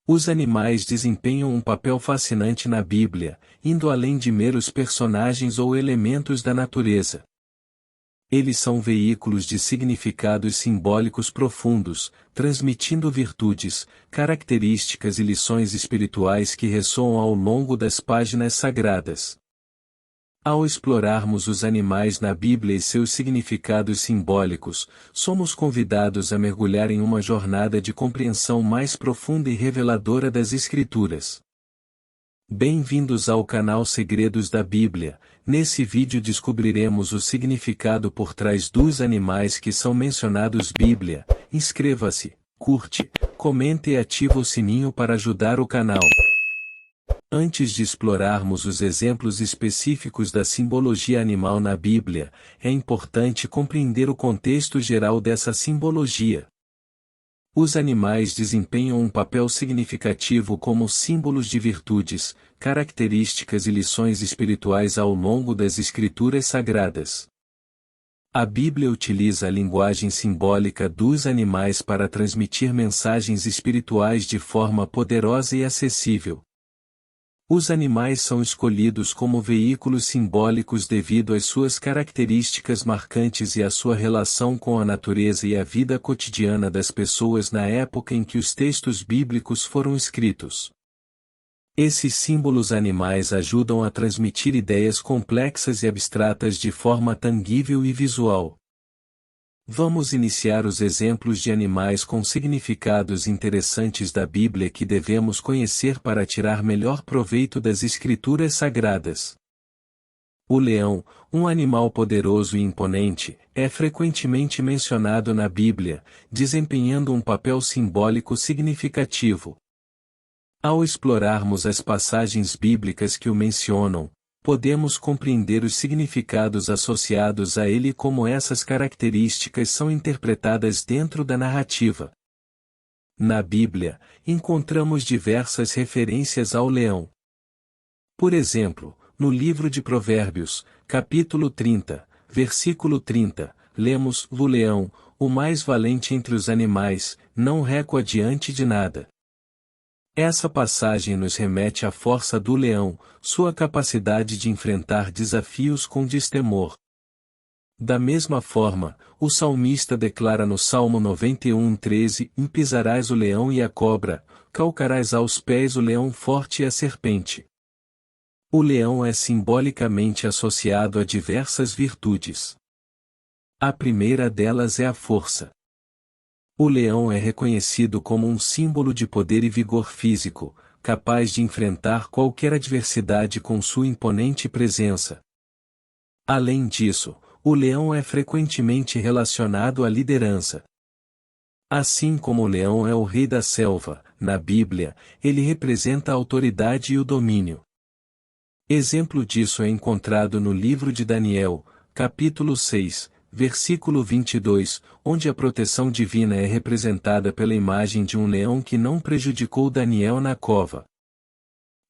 Os animais desempenham um papel fascinante na Bíblia, indo além de meros personagens ou elementos da natureza. Eles são veículos de significados simbólicos profundos, transmitindo virtudes, características e lições espirituais que ressoam ao longo das páginas sagradas. Ao explorarmos os animais na Bíblia e seus significados simbólicos, somos convidados a mergulhar em uma jornada de compreensão mais profunda e reveladora das Escrituras. Bem-vindos ao canal Segredos da Bíblia. Nesse vídeo descobriremos o significado por trás dos animais que são mencionados na Bíblia. Inscreva-se, curte, comente e ative o sininho para ajudar o canal. Antes de explorarmos os exemplos específicos da simbologia animal na Bíblia, é importante compreender o contexto geral dessa simbologia. Os animais desempenham um papel significativo como símbolos de virtudes, características e lições espirituais ao longo das Escrituras Sagradas. A Bíblia utiliza a linguagem simbólica dos animais para transmitir mensagens espirituais de forma poderosa e acessível. Os animais são escolhidos como veículos simbólicos devido às suas características marcantes e à sua relação com a natureza e a vida cotidiana das pessoas na época em que os textos bíblicos foram escritos. Esses símbolos animais ajudam a transmitir ideias complexas e abstratas de forma tangível e visual. Vamos iniciar os exemplos de animais com significados interessantes da Bíblia que devemos conhecer para tirar melhor proveito das Escrituras Sagradas. O leão, um animal poderoso e imponente, é frequentemente mencionado na Bíblia, desempenhando um papel simbólico significativo. Ao explorarmos as passagens bíblicas que o mencionam, podemos compreender os significados associados a ele e como essas características são interpretadas dentro da narrativa. Na Bíblia, encontramos diversas referências ao leão. Por exemplo, no livro de Provérbios, capítulo 30, versículo 30, lemos: "O leão, o mais valente entre os animais, não recua diante de nada." Essa passagem nos remete à força do leão, sua capacidade de enfrentar desafios com destemor. Da mesma forma, o salmista declara no Salmo 91:13: "Pisarás o leão e a cobra, calcarás aos pés o leão forte e a serpente." O leão é simbolicamente associado a diversas virtudes. A primeira delas é a força. O leão é reconhecido como um símbolo de poder e vigor físico, capaz de enfrentar qualquer adversidade com sua imponente presença. Além disso, o leão é frequentemente relacionado à liderança. Assim como o leão é o rei da selva, na Bíblia, ele representa a autoridade e o domínio. Exemplo disso é encontrado no livro de Daniel, capítulo 6, versículo 22, onde a proteção divina é representada pela imagem de um leão que não prejudicou Daniel na cova.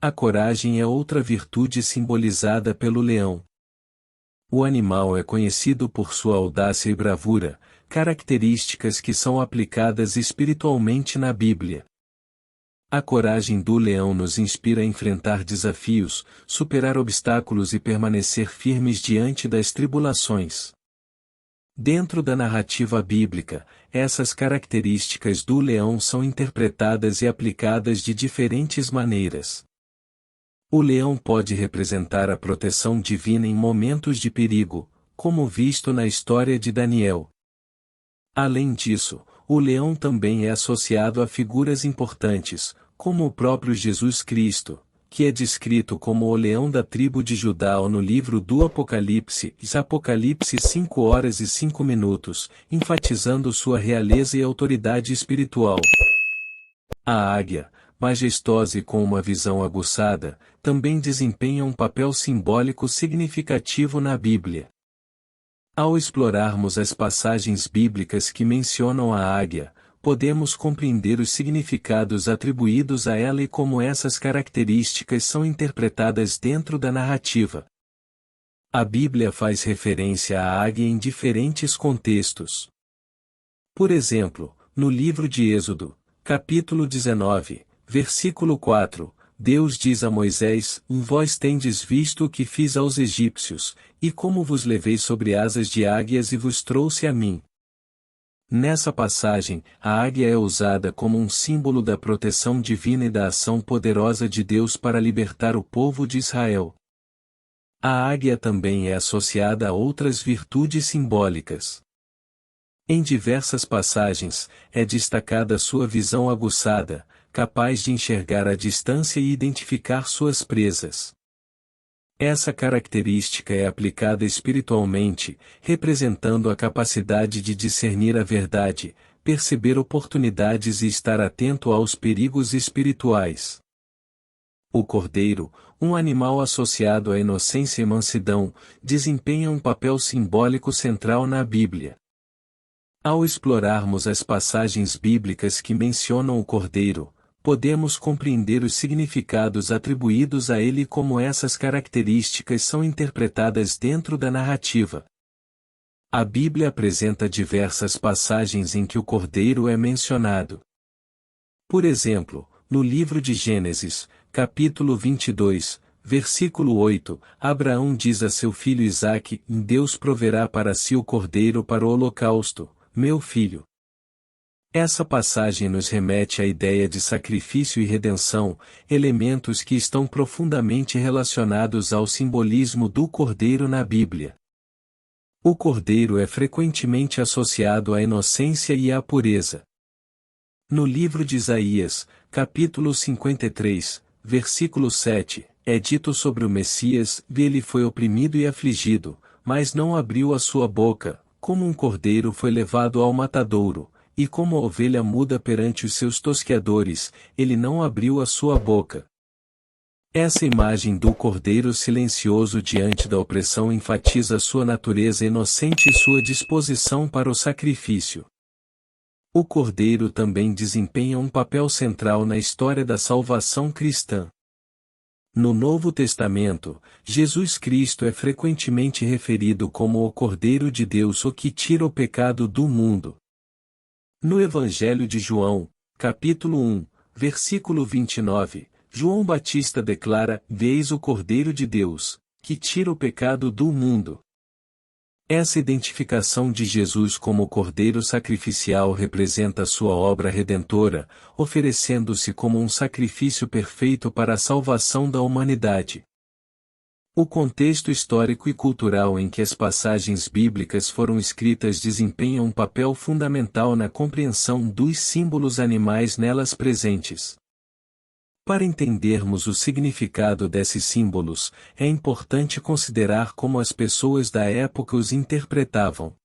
A coragem é outra virtude simbolizada pelo leão. O animal é conhecido por sua audácia e bravura, características que são aplicadas espiritualmente na Bíblia. A coragem do leão nos inspira a enfrentar desafios, superar obstáculos e permanecer firmes diante das tribulações. Dentro da narrativa bíblica, essas características do leão são interpretadas e aplicadas de diferentes maneiras. O leão pode representar a proteção divina em momentos de perigo, como visto na história de Daniel. Além disso, o leão também é associado a figuras importantes, como o próprio Jesus Cristo, que é descrito como o leão da tribo de Judá no livro do Apocalipse, Apocalipse 5:05, enfatizando sua realeza e autoridade espiritual. A águia, majestosa e com uma visão aguçada, também desempenha um papel simbólico significativo na Bíblia. Ao explorarmos as passagens bíblicas que mencionam a águia, podemos compreender os significados atribuídos a ela e como essas características são interpretadas dentro da narrativa. A Bíblia faz referência à águia em diferentes contextos. Por exemplo, no livro de Êxodo, capítulo 19, versículo 4, Deus diz a Moisés: Vós tendes visto o que fiz aos egípcios, e como vos levei sobre asas de águias e vos trouxe a mim. Nessa passagem, a águia é usada como um símbolo da proteção divina e da ação poderosa de Deus para libertar o povo de Israel. A águia também é associada a outras virtudes simbólicas. Em diversas passagens, é destacada sua visão aguçada, capaz de enxergar a distância e identificar suas presas. Essa característica é aplicada espiritualmente, representando a capacidade de discernir a verdade, perceber oportunidades e estar atento aos perigos espirituais. O cordeiro, um animal associado à inocência e mansidão, desempenha um papel simbólico central na Bíblia. Ao explorarmos as passagens bíblicas que mencionam o cordeiro, podemos compreender os significados atribuídos a ele e como essas características são interpretadas dentro da narrativa. A Bíblia apresenta diversas passagens em que o cordeiro é mencionado. Por exemplo, no livro de Gênesis, capítulo 22, versículo 8, Abraão diz a seu filho Isaque: Deus proverá para si o cordeiro para o holocausto, meu filho. Essa passagem nos remete à ideia de sacrifício e redenção, elementos que estão profundamente relacionados ao simbolismo do cordeiro na Bíblia. O cordeiro é frequentemente associado à inocência e à pureza. No livro de Isaías, capítulo 53, versículo 7, é dito sobre o Messias: ele foi oprimido e afligido, mas não abriu a sua boca, como um cordeiro foi levado ao matadouro. E como a ovelha muda perante os seus tosqueadores, ele não abriu a sua boca. Essa imagem do cordeiro silencioso diante da opressão enfatiza sua natureza inocente e sua disposição para o sacrifício. O cordeiro também desempenha um papel central na história da salvação cristã. No Novo Testamento, Jesus Cristo é frequentemente referido como o Cordeiro de Deus, o que tira o pecado do mundo. No Evangelho de João, capítulo 1, versículo 29, João Batista declara: Eis o Cordeiro de Deus, que tira o pecado do mundo. Essa identificação de Jesus como Cordeiro sacrificial representa sua obra redentora, oferecendo-se como um sacrifício perfeito para a salvação da humanidade. O contexto histórico e cultural em que as passagens bíblicas foram escritas desempenha um papel fundamental na compreensão dos símbolos animais nelas presentes. Para entendermos o significado desses símbolos, é importante considerar como as pessoas da época os interpretavam.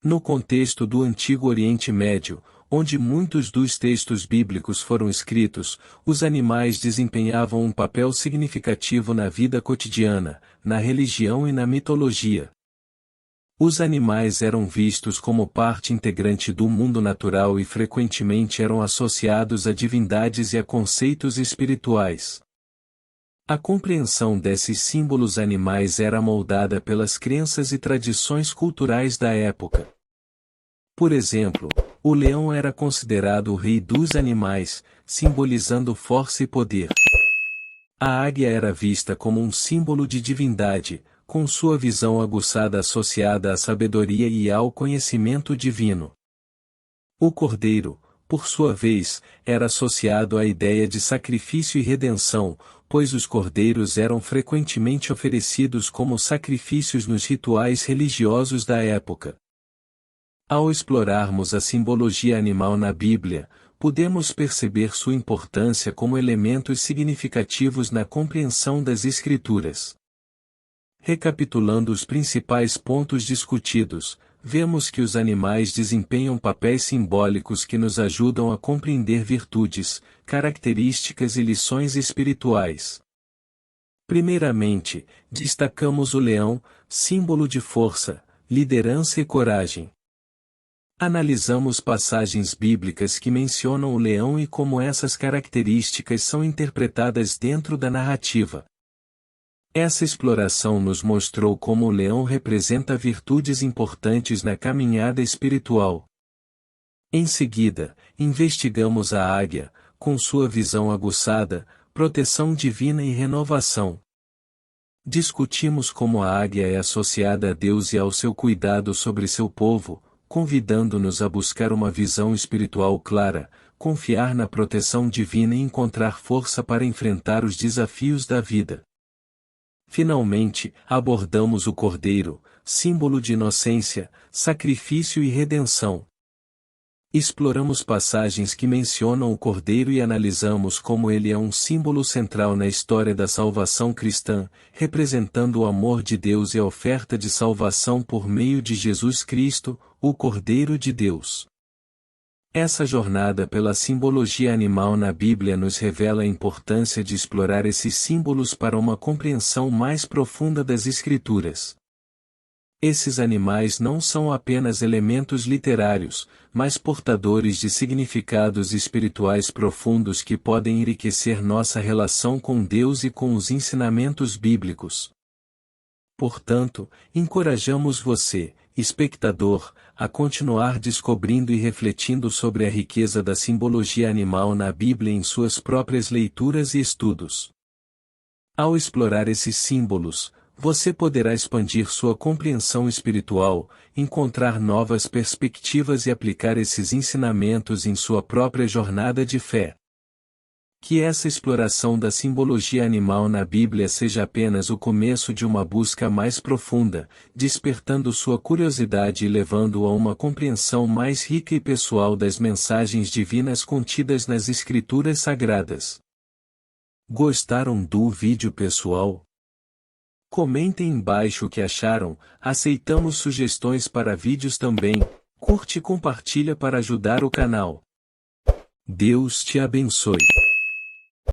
No contexto do Antigo Oriente Médio, onde muitos dos textos bíblicos foram escritos, os animais desempenhavam um papel significativo na vida cotidiana, na religião e na mitologia. Os animais eram vistos como parte integrante do mundo natural e frequentemente eram associados a divindades e a conceitos espirituais. A compreensão desses símbolos animais era moldada pelas crenças e tradições culturais da época. Por exemplo, o leão era considerado o rei dos animais, simbolizando força e poder. A águia era vista como um símbolo de divindade, com sua visão aguçada associada à sabedoria e ao conhecimento divino. O cordeiro, por sua vez, era associado à ideia de sacrifício e redenção, pois os cordeiros eram frequentemente oferecidos como sacrifícios nos rituais religiosos da época. Ao explorarmos a simbologia animal na Bíblia, podemos perceber sua importância como elementos significativos na compreensão das Escrituras. Recapitulando os principais pontos discutidos, vemos que os animais desempenham papéis simbólicos que nos ajudam a compreender virtudes, características e lições espirituais. Primeiramente, destacamos o leão, símbolo de força, liderança e coragem. Analisamos passagens bíblicas que mencionam o leão e como essas características são interpretadas dentro da narrativa. Essa exploração nos mostrou como o leão representa virtudes importantes na caminhada espiritual. Em seguida, investigamos a águia, com sua visão aguçada, proteção divina e renovação. Discutimos como a águia é associada a Deus e ao seu cuidado sobre seu povo, convidando-nos a buscar uma visão espiritual clara, confiar na proteção divina e encontrar força para enfrentar os desafios da vida. Finalmente, abordamos o Cordeiro, símbolo de inocência, sacrifício e redenção. Exploramos passagens que mencionam o Cordeiro e analisamos como ele é um símbolo central na história da salvação cristã, representando o amor de Deus e a oferta de salvação por meio de Jesus Cristo, o Cordeiro de Deus. Essa jornada pela simbologia animal na Bíblia nos revela a importância de explorar esses símbolos para uma compreensão mais profunda das Escrituras. Esses animais não são apenas elementos literários, mas portadores de significados espirituais profundos que podem enriquecer nossa relação com Deus e com os ensinamentos bíblicos. Portanto, encorajamos você, espectador, a continuar descobrindo e refletindo sobre a riqueza da simbologia animal na Bíblia em suas próprias leituras e estudos. Ao explorar esses símbolos, você poderá expandir sua compreensão espiritual, encontrar novas perspectivas e aplicar esses ensinamentos em sua própria jornada de fé. Que essa exploração da simbologia animal na Bíblia seja apenas o começo de uma busca mais profunda, despertando sua curiosidade e levando-o a uma compreensão mais rica e pessoal das mensagens divinas contidas nas Escrituras Sagradas. Gostaram do vídeo, pessoal? Comentem embaixo o que acharam, aceitamos sugestões para vídeos também, curte e compartilha para ajudar o canal. Deus te abençoe.